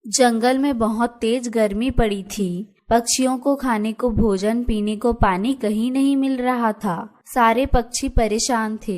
जंगल में बहुत तेज गर्मी पड़ी थी। पक्षियों को खाने को भोजन, पीने को पानी कहीं नहीं मिल रहा था। सारे पक्षी परेशान थे।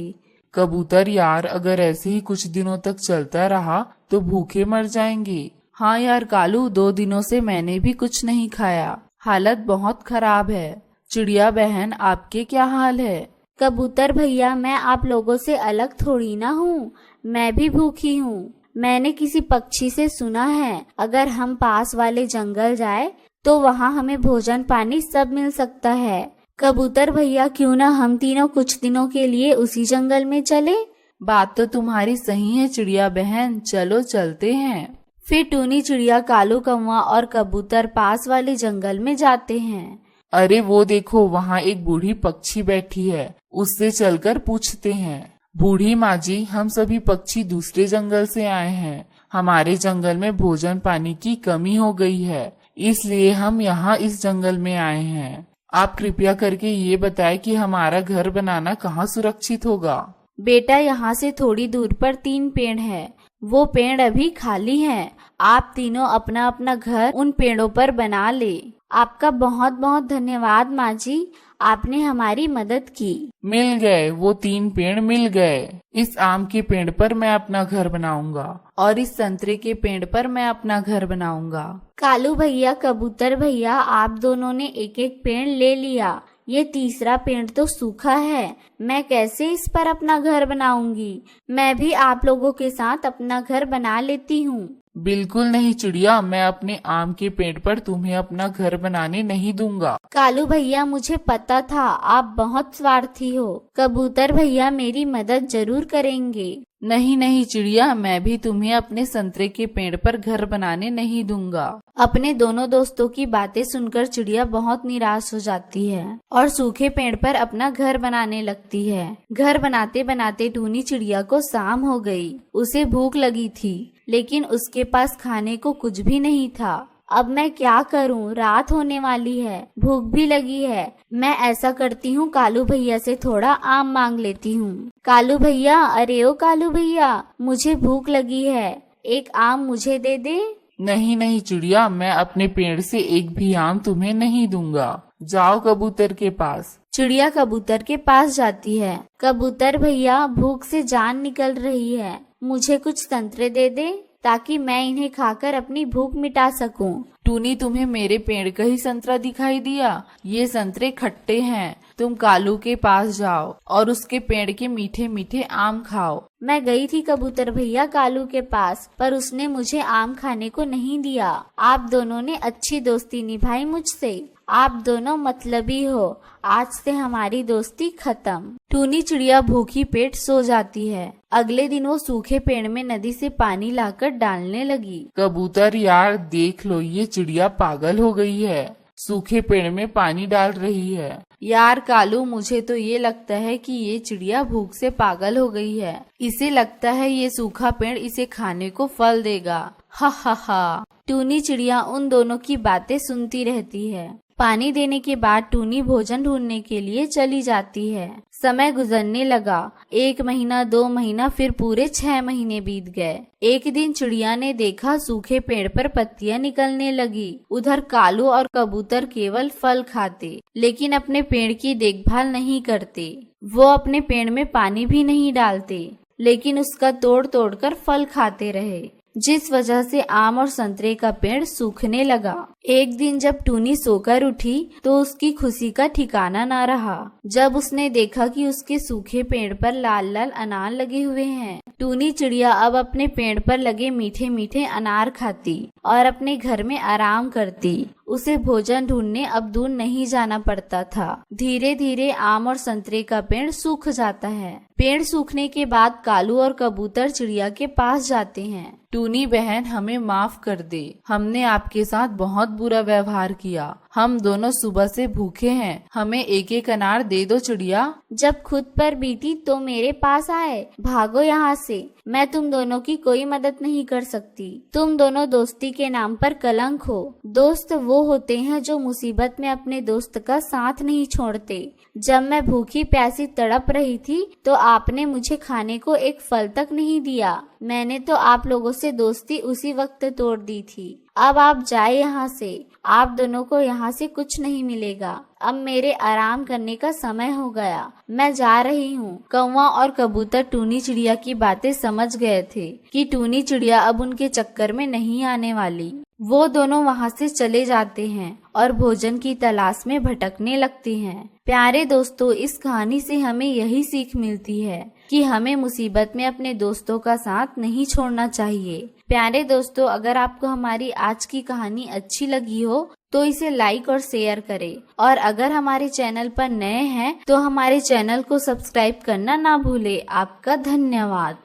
कबूतर यार, अगर ऐसे ही कुछ दिनों तक चलता रहा तो भूखे मर जाएंगे। हाँ यार कालू, 2 दिनों से मैंने भी कुछ नहीं खाया। हालत बहुत खराब है। चिड़िया बहन, आपके क्या हाल है? कबूतर भैया, मैं आप लोगों से अलग थोड़ी ना हूँ, मैं भी भूखी हूँ। मैंने किसी पक्षी से सुना है अगर हम पास वाले जंगल जाए तो वहाँ हमें भोजन पानी सब मिल सकता है। कबूतर भैया, क्यों ना हम तीनों कुछ दिनों के लिए उसी जंगल में चले? बात तो तुम्हारी सही है चिड़िया बहन, चलो चलते हैं। फिर टूनी चिड़िया, कालू कौवा और कबूतर पास वाले जंगल में जाते हैं। अरे वो देखो, वहाँ एक बूढ़ी पक्षी बैठी है, उससे चलकर पूछते हैं। बूढ़ी माँ जी, हम सभी पक्षी दूसरे जंगल से आए हैं। हमारे जंगल में भोजन पानी की कमी हो गई है, इसलिए हम यहाँ इस जंगल में आए हैं। आप कृपया करके ये बताएं कि हमारा घर बनाना कहाँ सुरक्षित होगा? बेटा, यहाँ से थोड़ी दूर पर 3 पेड़ है, वो पेड़ अभी खाली हैं। आप तीनों अपना अपना घर उन पेड़ों पर बना ले। आपका बहुत बहुत धन्यवाद माँ जी, आपने हमारी मदद की। मिल गए, वो 3 पेड़ मिल गए। इस आम के पेड़ पर मैं अपना घर बनाऊंगा और इस संतरे के पेड़ पर मैं अपना घर बनाऊंगा। कालू भैया, कबूतर भैया, आप दोनों ने एक एक पेड़ ले लिया, ये तीसरा पेड़ तो सूखा है, मैं कैसे इस पर अपना घर बनाऊंगी? मैं भी आप लोगों के साथ अपना घर बना लेती हूँ। बिल्कुल नहीं चिड़िया, मैं अपने आम के पेड़ पर तुम्हें अपना घर बनाने नहीं दूंगा। कालू भैया, मुझे पता था आप बहुत स्वार्थी हो। कबूतर भैया मेरी मदद जरूर करेंगे। नहीं नहीं चिड़िया, मैं भी तुम्हें अपने संतरे के पेड़ पर घर बनाने नहीं दूंगा। अपने दोनों दोस्तों की बातें सुनकर चिड़िया बहुत निराश हो जाती है और सूखे पेड़ पर अपना घर बनाने लगती है। घर बनाते बनाते टूनी चिड़िया को शाम हो गई। उसे भूख लगी थी, लेकिन उसके पास खाने को कुछ भी नहीं था। अब मैं क्या करूं? रात होने वाली है, भूख भी लगी है। मैं ऐसा करती हूँ, कालू भैया से थोड़ा आम मांग लेती हूँ। कालू भैया, अरे ओ कालू भैया, मुझे भूख लगी है, एक आम मुझे दे दे। नहीं नहीं चिड़िया, मैं अपने पेड़ से एक भी आम तुम्हें नहीं दूंगा। जाओ कबूतर के पास। चिड़िया कबूतर के पास जाती है। कबूतर भैया, भूख से जान निकल रही है, मुझे कुछ संतरे दे दे ताकि मैं इन्हें खाकर अपनी भूख मिटा सकूं। टूनी, तुम्हें मेरे पेड़ का ही संतरा दिखाई दिया? ये संतरे खट्टे हैं, तुम कालू के पास जाओ और उसके पेड़ के मीठे मीठे आम खाओ। मैं गई थी कबूतर भैया कालू के पास, पर उसने मुझे आम खाने को नहीं दिया। आप दोनों ने अच्छी दोस्ती निभाई मुझसे, आप दोनों मतलबी हो, आज से हमारी दोस्ती खत्म। टूनी चिड़िया भूखी पेट सो जाती है। अगले दिन वो सूखे पेड़ में नदी से पानी लाकर डालने लगी। कबूतर यार, देख लो, ये चिड़िया पागल हो गई है, सूखे पेड़ में पानी डाल रही है। यार कालू, मुझे तो ये लगता है कि ये चिड़िया भूख से पागल हो गई है। इसे लगता है ये सूखा पेड़ इसे खाने को फल देगा। हा हा हा। टूनी चिड़िया उन दोनों की बातें सुनती रहती है। पानी देने के बाद टूनी भोजन ढूंढने के लिए चली जाती है। समय गुजरने लगा। 1 महीना, 2 महीना, फिर पूरे 6 महीने बीत गए। एक दिन चिड़िया ने देखा सूखे पेड़ पर पत्तियां निकलने लगी। उधर कालू और कबूतर केवल फल खाते, लेकिन अपने पेड़ की देखभाल नहीं करते। वो अपने पेड़ में पानी भी नहीं डालते, लेकिन उसका तोड़ तोड़ कर फल खाते रहे, जिस वजह से आम और संतरे का पेड़ सूखने लगा। एक दिन जब टूनी सोकर उठी तो उसकी खुशी का ठिकाना ना रहा जब उसने देखा कि उसके सूखे पेड़ पर लाल लाल अनार लगे हुए हैं। टूनी चिड़िया अब अपने पेड़ पर लगे मीठे मीठे अनार खाती और अपने घर में आराम करती। उसे भोजन ढूंढने अब दूर नहीं जाना पड़ता था। धीरे धीरे आम और संतरे का पेड़ सूख जाता है। पेड़ सूखने के बाद कालू और कबूतर चिड़िया के पास जाते हैं। टूनी बहन, हमें माफ कर दे, हमने आपके साथ बहुत बुरा व्यवहार किया। हम दोनों सुबह से भूखे हैं, हमें एक एक अनार दे दो चिड़िया। जब खुद पर बीती तो मेरे पास आए, भागो यहाँ से, मैं तुम दोनों की कोई मदद नहीं कर सकती। तुम दोनों दोस्ती के नाम पर कलंक हो। दोस्त वो होते हैं जो मुसीबत में अपने दोस्त का साथ नहीं छोड़ते। जब मैं भूखी प्यासी तड़प रही थी तो आपने मुझे खाने को एक फल तक नहीं दिया। मैंने तो आप लोगों से दोस्ती उसी वक्त तोड़ दी थी। अब आप जाए यहाँ से, आप दोनों को यहाँ से कुछ नहीं मिलेगा। अब मेरे आराम करने का समय हो गया, मैं जा रही हूँ। कौवा और कबूतर टूनी चिड़िया की बातें समझ गए थे कि टूनी चिड़िया अब उनके चक्कर में नहीं आने वाली। वो दोनों वहाँ से चले जाते हैं और भोजन की तलाश में भटकने लगती हैं। प्यारे दोस्तों, इस कहानी से हमें यही सीख मिलती है कि हमें मुसीबत में अपने दोस्तों का साथ नहीं छोड़ना चाहिए। प्यारे दोस्तों, अगर आपको हमारी आज की कहानी अच्छी लगी हो तो इसे लाइक और शेयर करें, और अगर हमारे चैनल पर नए हैं तो हमारे चैनल को सब्सक्राइब करना ना भूलें। आपका धन्यवाद।